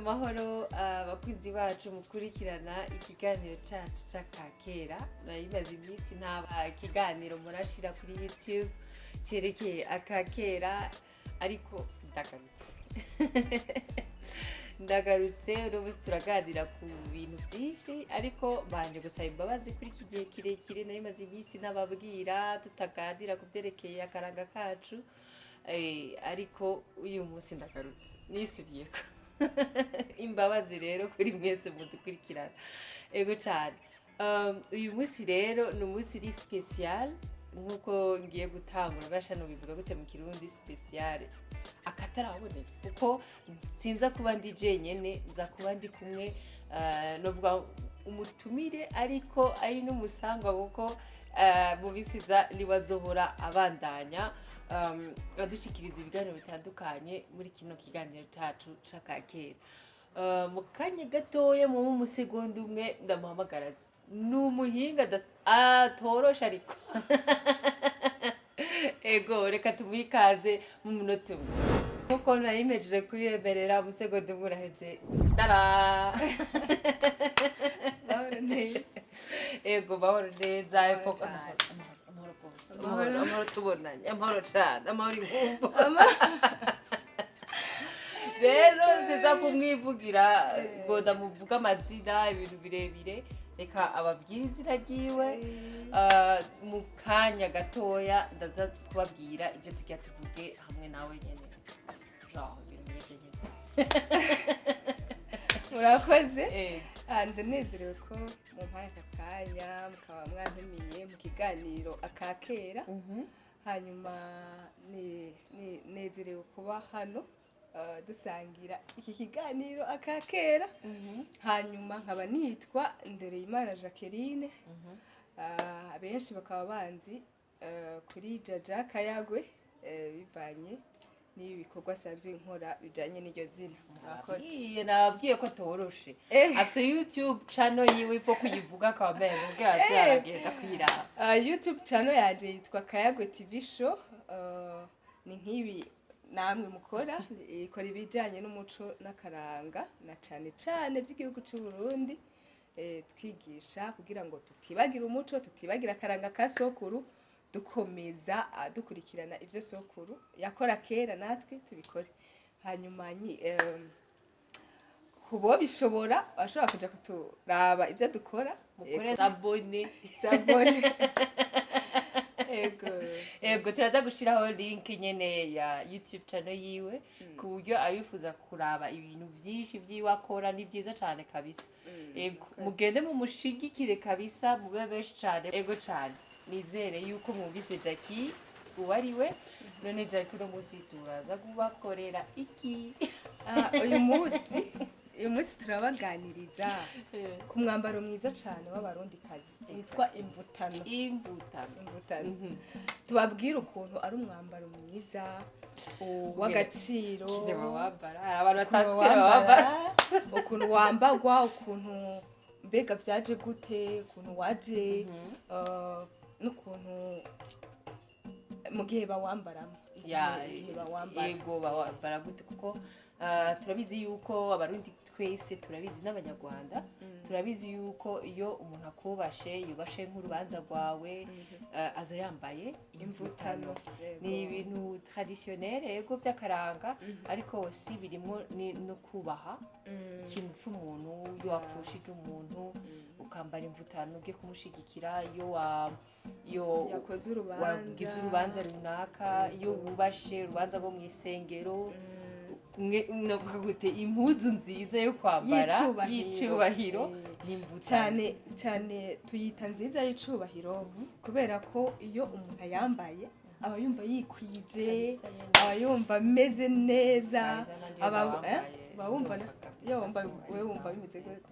amahoro abakunzi bacu mukurikirana ikiganiro cyacu cy'akakera nayimaze iminsi ntaba ikiganiro murashira kuri YouTube cyerekeye akakera ariko ndagarutse ubu turaganira ku bintu byinshi ariko banje gusaba imbabazi kuri iki gihe kirekire nayimaze iminsi ntababwira tutaganira ku byerekeye akaranga kacu ariko uyu munsi ndagarutse nisubiyeko imbabazi rero kuri mwese mudukurikirana ego cyane uyu munsi rero ni umunsi uri special nkuko ngiye gutangura bashano bivuga gute mu kirundi special akataraboneka kuko sinza kuba ndi jenyene nza kuba ndi kumwe novuga umutumire ariko ari n'umusangwa kuko mu bisiza libazohora abandanya adushikiriza ibiganiro bitandukanye muri kino kiganiro cyacu c'akakera mu kanya gatoya mu musegonda umwe ndamuhamagaraza n'umuhinga atorosha ariko ego reka tumwikaze mu munota umwe nkuko nayimejeje kuyemerera umusegonda umwe uraheze dara bahora neza ego bahora neza amahoro tubonanye amahoro cyane amahoro ingumbo rero siza kumwivugira ngo ndamuvuga amazina ibintu birebire reka ababwira izina ryiwe mu kanya gatoya ndaza kubabwira ibyo tujya tuvuge hamwe nawe nyene murakoze ndanezerewe ko mu mpaya aka kanya mukaba mwantumiye mu kiganiro akakera hanyuma nezerewe kuba hano dusangira iki kiganiro akakera hanyuma nkaba nitwa Ndereyimana Jacqueline abenshi bakaba banzi kuri Jaja Kayagwe bivanye n'ibi bikorwa asanzwe nkora bijanye n'iryo zina murakoze nabwiye ko toroshe afite YouTube channel yiwe ipo kuyivuga akaba mbere kugira azaragenda kwiraba YouTube channel yaje yitwa Kayagwe TV show ni nkibi namwe mukora ikora ibijanye n'umuco n'akaranga na cane by'igihugu cy'u Burundi twigisha kugira ngo tutibagira umuco tutibagira akaranga ka sokuru dukomeza dukurikirana ibyo sokuru yakora kera natwe tubikore hanyuma kubo bishobora bashobora kuja kuturaba ibyo dukora mukore sabone ego turaza gushiraho link nyene ya YouTube channel yiwe ku buryo abifuza kuraba ibintu byinshi by'iwakora ni byiza cyane kabisa ego mugende mu mushigikire kabisa mube benshi cyane ego cyane nizere yuko mwumvise Jackie uwariwe none Jackie no musituraza kubakorera iki uyu munsi turabaganiriza ku mwambaro mwiza cyane w'abarundi kazi witwa Imvutano tubabwira ukuntu ari umwambaro mwiza w'agaciro abantu batatswira ukuntu wambagwa ukuntu mbega byaje gute ukuntu waje n'ukuntu mu gihe bawambaramo yego bawambara gute kuko turabizi yuko abarundi twese turabizi n'abanyarwanda turabizi yuko iyo umuntu akubashe yubashe nk'urubanza rwawe aza yambaye imvutano ni ibintu traditionnel yego by'akaranga ariko si birimo no kubaha ikintu cy'umuntu iyo wapfushije umuntu ukambara imvutano ugiye kumushigikira iyo yakoze urubanza runaka iyo wubashe urubanza rwo mu isengero gute impuzu nziza yo kwambara y'icubahiro cyane tuyita nziza y'icubahiro kubera ko iyo umuntu ayambaye aba yumva yikwije aba yumva ameze neza aba wumva iyo wumva bimeze gute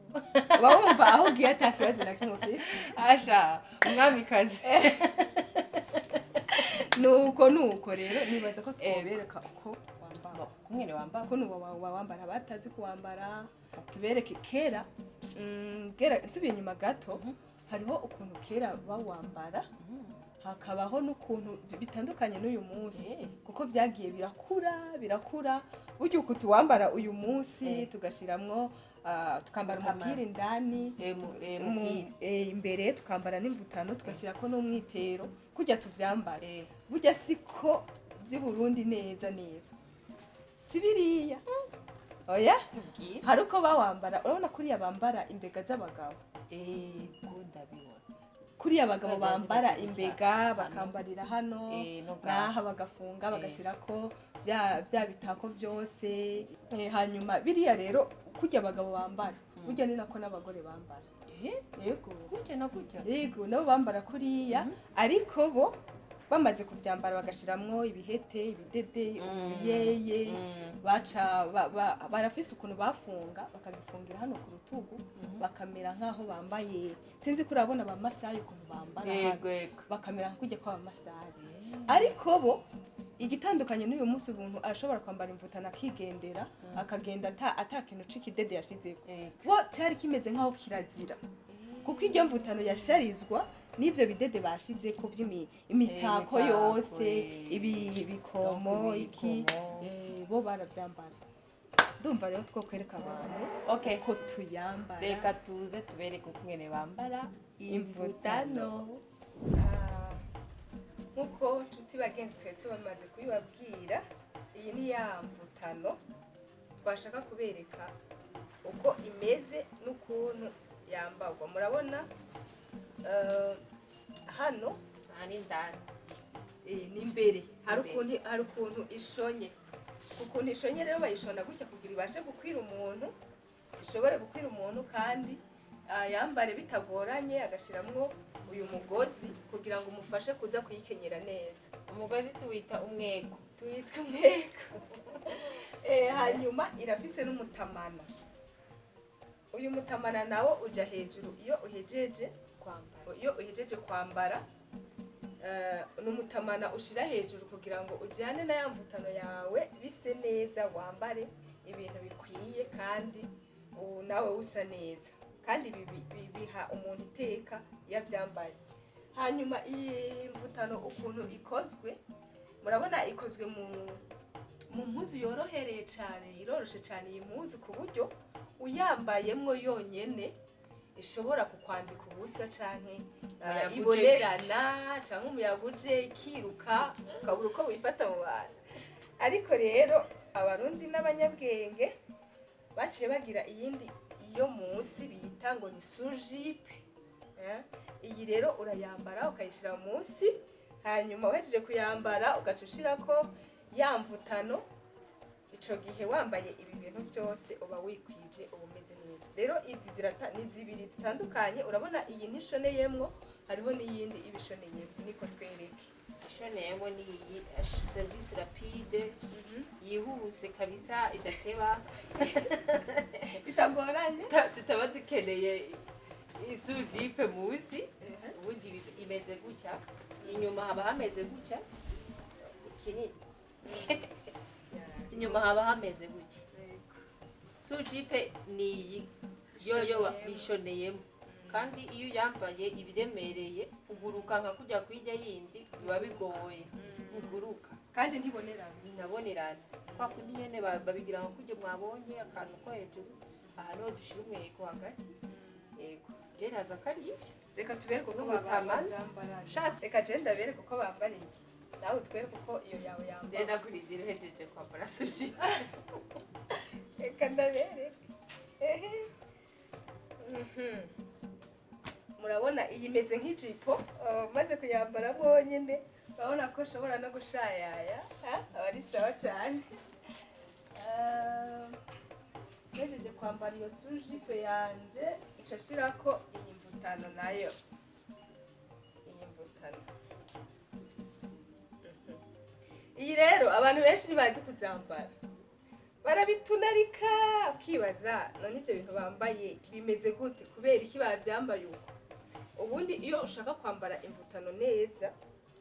aba wumva aho ugiye atakibazo na kimwe ufite asha umwamikazi nuko rero nibaza ko twobereka uko kumwene wambara kuno wambara batazi kuwambara tubereke kera subiye nyuma gato hariho ukuntu kera bawambara hakabaho n'ukuntu bitandukanye n'uyu munsi kuko byagiye birakura burya uko tuwambara uyu munsi tugashiramwo tukambara umupira indani imbere tukambara n'imvutano tugashyirako n'umwitero kujya tuvyambare burya siko by'Uburundi neza si biriya oya hari uko bawambara urabona kuriya bambara imbega z'abagabo kuriya abagabo bambara imbega bakambarira hano naha bagafunga bagashirako bya bitako byose hanyuma biriya rero kujya abagabo bambara burya ni nako n'abagore bambara yego nabo bambara kuriya ariko bo bamaze kuvyambara bagashiramwo ibihete ibidede ubuyeye barafise ukuntu bafunga bakagifungira hano ku rutugu bakamera nkaho bambaye sinzi ko urabona abamasayi ukuntu bambara bakamera nk'ujya kwa abamasayi ariko bo igitandukanye n'uyu munsi umuntu arashobora kwambara imvutano akigendera akagenda ata kintu c'ikidede yashizeko bo cyari kimeze nkaho kirazira kuko iryo mvutano yasharizwa n'ivyo bidede bashizeko imitako yose ibikomo iki bo baravyambara ndumva rero two kwereka abantu ko tuyambara reka tuze tubereke ukungene bambara imvutano nkuko nshuti bagenzi twe tubamaze kubibabwira iyi ni ya mvutano twashaka kubereka uko imeze n'ukuntu yambarwa murabona hano hari indani ni imbere hari ukuntu ishonye ukuntu ishonye rero bayishona gutya kugira ibashe gukwira umuntu ishobore gukwira umuntu kandi yambare bitagoranye agashiramwo uyu mugozi kugira ngo umufashe kuza kuyikenyera neza umugozi tuwita umwego hanyuma irafise n'umutamana uyu mutamana nawo uja hejuru iyo uhejeje kwambara n'umutamana ushira hejuru kugira ngo ujyane na ya mvutano yawe bise neza wambare ibintu bikwiye kandi nawe usa neza kandi biha umuntu iteka yabyambaye hanyuma iyi mvutano ukuntu ikozwe murabona ikozwe mu mpuzu yorohereye cyane iroroshe cyane iyi mpuzu ku buryo uyambayemwo yonyene ishobora kukwambika ubusa canke ibonerana canke umuyaga uje ikiruka ukabura uko wifata mu bantu ariko rero abarundi n'abanyabwenge baciye bagira iyindi iyo munsi bita ngo ni sujipe iyi rero urayambara ukayishira munsi hanyuma uhejeje kuyambara ugaca ushirako ya mvutano ico gihe wambaye ibi bintu byose uba wikwije uba umeze neza rero izi ni zibiri zitandukanye urabona iyi ntishoneyemwo hariho n'iyindi ibishoneyemo niko twereke ishoneyemo ni iyi service rapide yihuse kabisa idateba bitagoranye tutaba dukeneye isujipe musi ubundi imeze gutya inyuma haba hameze gutya ikinini inyuma haba hameze gutya sujipe ni iyi yo bishoneyemo kandi iyo yambaye ibiremereye kuguruka nka kujya kwijya yindi biba bigoye ntiguruka kandi ntibonerana kwa kundi nyene babigira ngo kujya mwabonye akantu ko hejuru aha niho dushira umweko hagati yego je naza kari ivyo reka tubereke uko bambara reka je ndabereke uko bambariye nawe utwereke uko iyo yawe yambara ndenda kuridira hejeje kwambara sushi reka ndabereke murabona iyi imeze nk'ijipo maze kuyambara bonyine urabona ko ushobora no gushayaya aba ari sawa cyane nejeje kwambara iyo sujipe yanje ica shirako iyi mvutano nayo iyi mvutano iyi rero abantu benshi ntibazi kuzambara barabitunarika ukibaza none ibyo bintu bambaye bimeze gute kubera iki bavyambaye uko ubundi iyo ushaka kwambara imvutano neza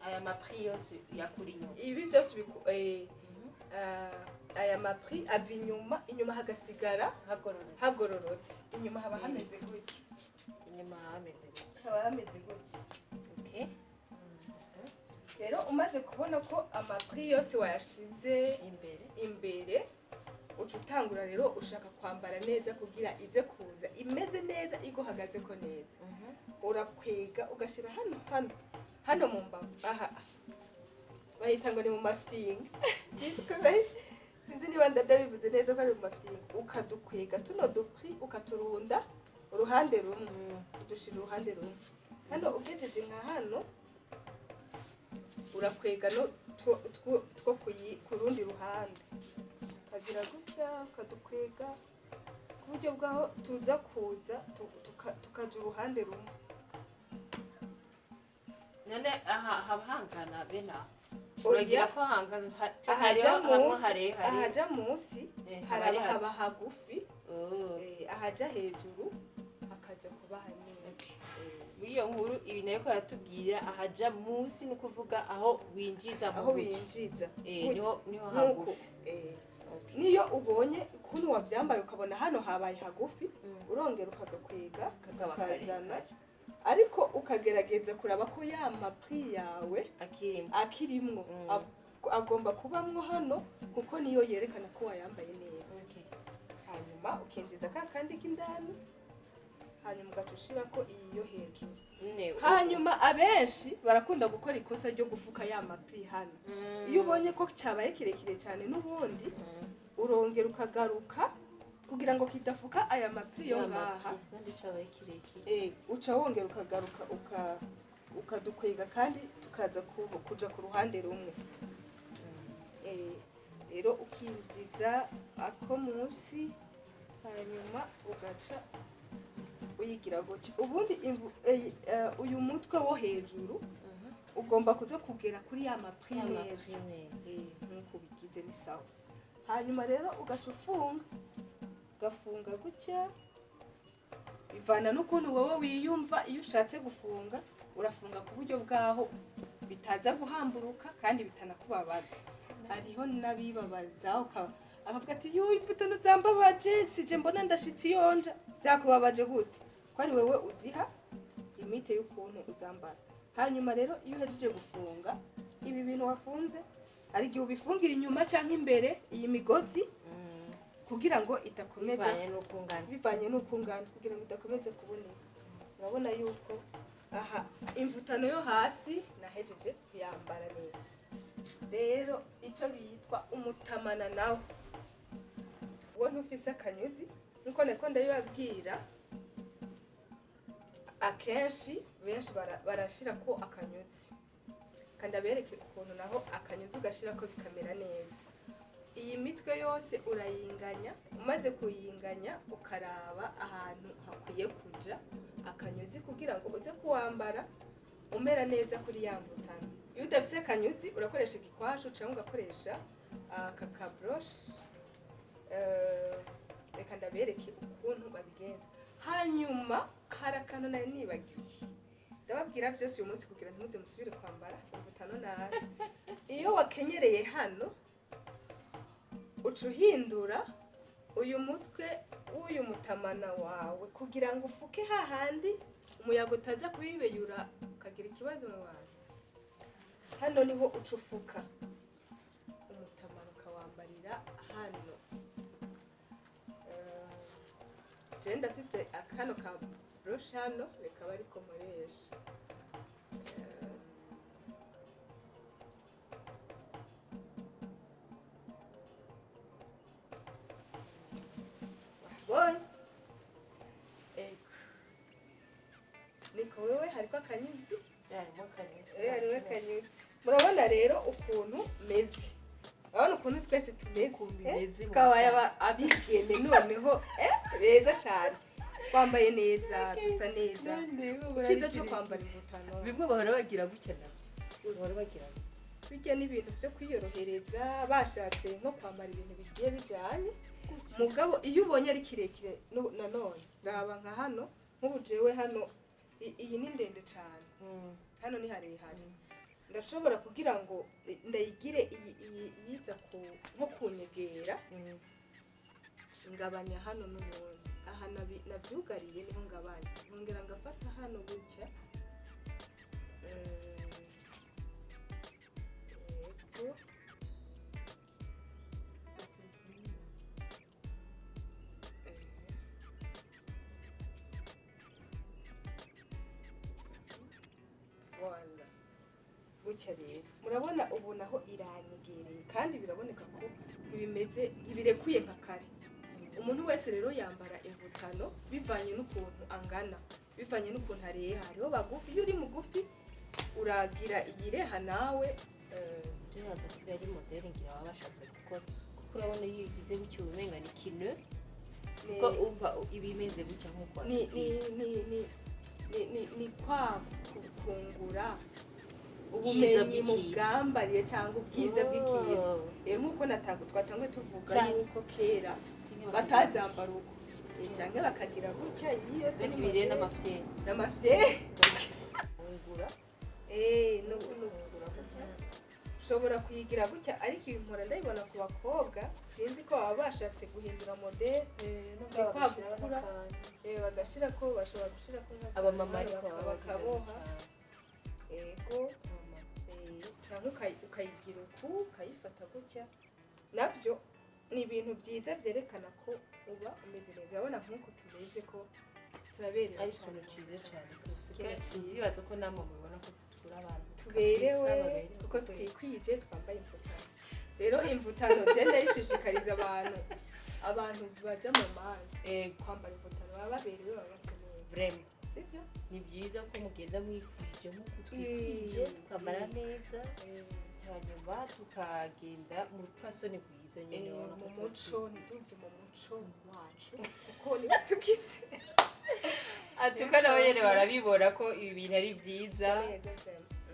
aya mapri yose yakuri inyuma ibi byose aya mapri ava inyuma hagasigara hagororotse inyuma haba hameze gutya inyuma hameze gutya haba hameze gutya. Okay. Rero umaze kubona ko amapri yose wayashize imbere uca utangura rero ushaka kwambara neza kugira ize kuza imeze neza iguhagaze ko neza. Urakwega ugashira hano mu mbavu aha bahita ngo ni mu mafyinga. Sinzi niba ndadabivuze neza ko ari mu mafyinga. Ukadukwega tuno dupri ukaturunda uruhande rumwe udushira uruhande rumwe. Hano ugejeje nka hano urakwega no two ku rundi ruhande kagira gutya ukadukwega ku buryo bwaho tuza kuza tukaja uruhande rumwe. None aha habahangana bena uragira ko hangana ahaja munsi haba hagufi ahaja hejuru hakaja kuba hanini. Muri iyo nkuru ibi nayo aratubwira ahaja munsi no kuvuga aho winjiza mu niho hagufi. Niyo ubonye ukuntu wabyambaye ukabona hano habaye hagufi urongera ukagakwega kakazana ariko ukagerageza kuraba ko ya mapri yawe akirimwo agomba kubamwo hano kuko niyo yerekana ko wayambaye neza. Hanyuma ukinjiza ka kandi k'indani hanyuma ugacushira ko iyo hejuru. Hanyuma abenshi barakunda gukora ikosa ryo gufuka ya mapri hano. Iyo ubonye ko cyabaye kirekire cyane n'ubundi urongera ukagaruka kugira ngo kidafuka aya mapri yo ngaha kandi cyabaye kirekire. Uca wongera ukagaruka ukadukwega kandi tukaza kuja ku ruhande rumwe. Rero ukinjiza ako munsi hanyuma ugaca uyigira gutya. Ubundi uyu mutwe wo hejuru ugomba kuza kugera kuri ya mapri neza nk'uko bigize ni sawa. Hanyuma rero ugaca ugafunga gutya bivana n'ukuntu wowe wiyumva. Iyo ushatse gufunga urafunga ku buryo bwaho bitaza guhamburuka kandi bitanakubabaza. Hariho nabibabaza akavuga ati Imvutano zambabaje sije mbona ndashitsi yonja. Zakubabaje gute ko ari wewe uziha imite y'ukuntu uzambara. Hanyuma rero iyo uhejeje gufunga ibi bintu wafunze ari gihe ubifungira inyuma cyangwa imbere iyi migozi kugira ngo idakomeza bivanye n'ukungana kugira ngo idakomeza kuboneka. Urabona yuko aha imvutano yo hasi nahejeje kuyambara neza. Rero icyo bitwa umutamana nawe uwo ntufise akanyuzi nkuko nako ndabibabwira akenshi benshi barashira ko akanyuzi kandi abereke ukuntu naho akanyuzi ugashira ko bikamera neza. Iyi mitwe yose urayinganya umaze kuyinganya ukaraba ahantu hakwiye kuja akanyuzi kugira ngo uze kuwambara umera neza kuri ya mvutano. Iyo udafise akanyuzi urakoresha igikwasho cyangwa ugakoresha aka brush. Reka ndabereke ukuntu babigenza. Hanyuma hari akantu nari nibagiye ndababwira byose uyu munsi kugira ntimuze musubire kwambara imvutano nabi. Iyo wakenyereye hano uca uhindura uyu mutwe w'uyu mutamana wawe kugira ngo ufuke hahandi umuyaga utaza kubibeyura ukagira ikibazo mu bantu. Hano niho uca ufuka umutamana ukawambarira hano. Je ndafise akano ka brush hano reka bari komoresha. Niko wewe hariko akanyuzi? Harimo akanyuzi. Murabona rero ukuntu meze. Urabona ukuntu twese tumeze. Twabaye abigeme noneho beza cyane. Twambaye neza, dusa neza. Ikiza cyo kwambara imvutano. Bimwe bahora bagira gutya nabyo. Bahora bagira. Bijya n'ibintu byo kwiyorohereza bashatse nko kwambara ibintu bigiye bijanye. Mugabo iyo ubonye ari kirekire nanone raba nka hano nk'ubujewe hano iyi ni ndende cyane. Hano ni harehare. Ndashobora kugira ngo ndayigire yiza nko kunyegera ngabanya hano n'ubundi aha nabyugariye niho ngabanye nkongera ngafata hano gutya yego voilà gutya rero murabona ubu naho iranyegereye kandi biraboneka ko ntibirekuye nka kare umuntu wese rero yambara imvutano bivanye n'ukuntu angana bivanye n'ukuntu areha hariho bagufi iyo uri mugufi uragira iyireha nawe turaza kubera ari modeli ngira baba bashatse gukora kuko urabona iyo ugize gutyo umenga ni kino kuko umva ibimeze gutya nk'uko ni kwa kungura ubumenyi mu bwambarire cyangwa ubwiza bw'ikintu nk'uko twatanguye tuvuga yuko kera batazambara uko cyangwa bakagira gutya iyi yose n'ibire n'amafyeri kungura n'ukungura gutya ushobora kuyigira gutya ariko ibi mpora ndabibona ku bakobwa sinzi ko baba bashatse guhindura modeli ni kwa gukura bagashira ko bashobora gushira ko abamama ariko bakaboha yego cyangwa ukayigira uku ukayifata gutya nabyo ni ibintu byiza byerekana ko uba umeze neza urabona nk'uko tumeze ko turaberewe ari ikintu cyiza cyane ndibaza ko namwe mubibona ko turi abantu tuberewe kuko twikwije twambaye imvutano rero imvutano je ndayishishikariza abantu baja mu mazi kwambara imvutano baba baberewe baba basa neza vraiment sibyo ni byiza ko mugenda mwikwije nk'uko twikwije tukambara neza hanyuma tukagenda mu rupfasoni rwiza nyine mu muco ntidumve mu muco wacu kuko niba tugize atuka nabo nyine barabibona ko ibi bintu ari byiza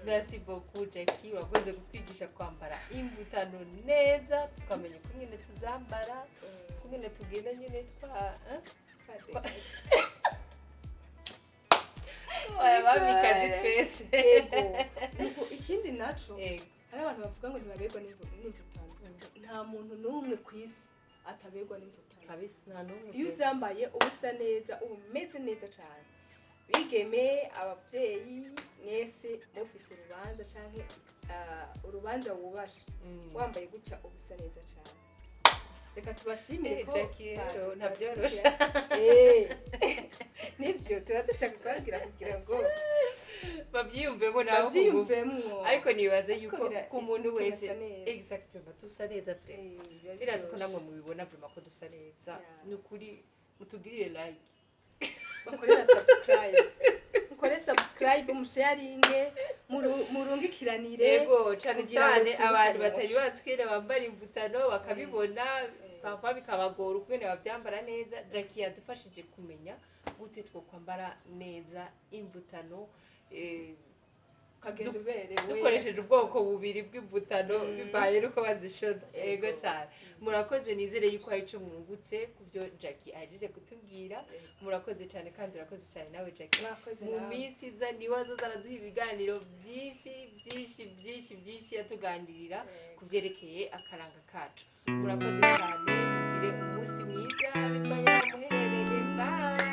merci beaucoup Jackie urakoze kutwigisha kwambara imvutano neza tukamenya uko nyine tuzambara uko nyine tugenda nyine babikazi twese ikindi naco hari abantu bavuga ngo ntibaberwa n'imvutano nta muntu n'umwe ku isi ataberwa n'imvutano kabisa nta n'umwe iyo uzambaye uba usa neza uba umeze neza cyane bigeme ababyeyi mwese mufise urubanza canke urubanza wubashe wambaye gutya uba usa neza cyane reka tubashimire ko Jackie rero ntabyorosha nibyo tuba dushaka kubabwira kugira ngo babyiyumvemo nabo ariko nibaze yuko ku muntu wese exactement dusa neza vraiment birazi ko namwe mubibona vraiment ko dusa neza ni ukuri mutugirire like mukore subscribe musharinge murungikiranire yego cyane cyane abantu batari bazikira bambara imvutano bakabibona papa bikabagora ukwene babyambara neza Jackie yadufashije kumenya gute two kwambara neza imvutano kagenda uberewe dukoresheje ubwoko bubiri bw'imvutano bibaye nuko bazishona yego cyane murakoze nizere yuko hari ico mwungutse kubyo Jackie ahejeje kutubwira murakoze cyane kandi urakoze cyane nawe Jackie mu minsi iza niwazo zaraduha ibiganiro byinshi yatuganirira kuvyerekeye akaranga kacu murakoze cyane mugire umunsi mwiza bivanye n'umuherereye bye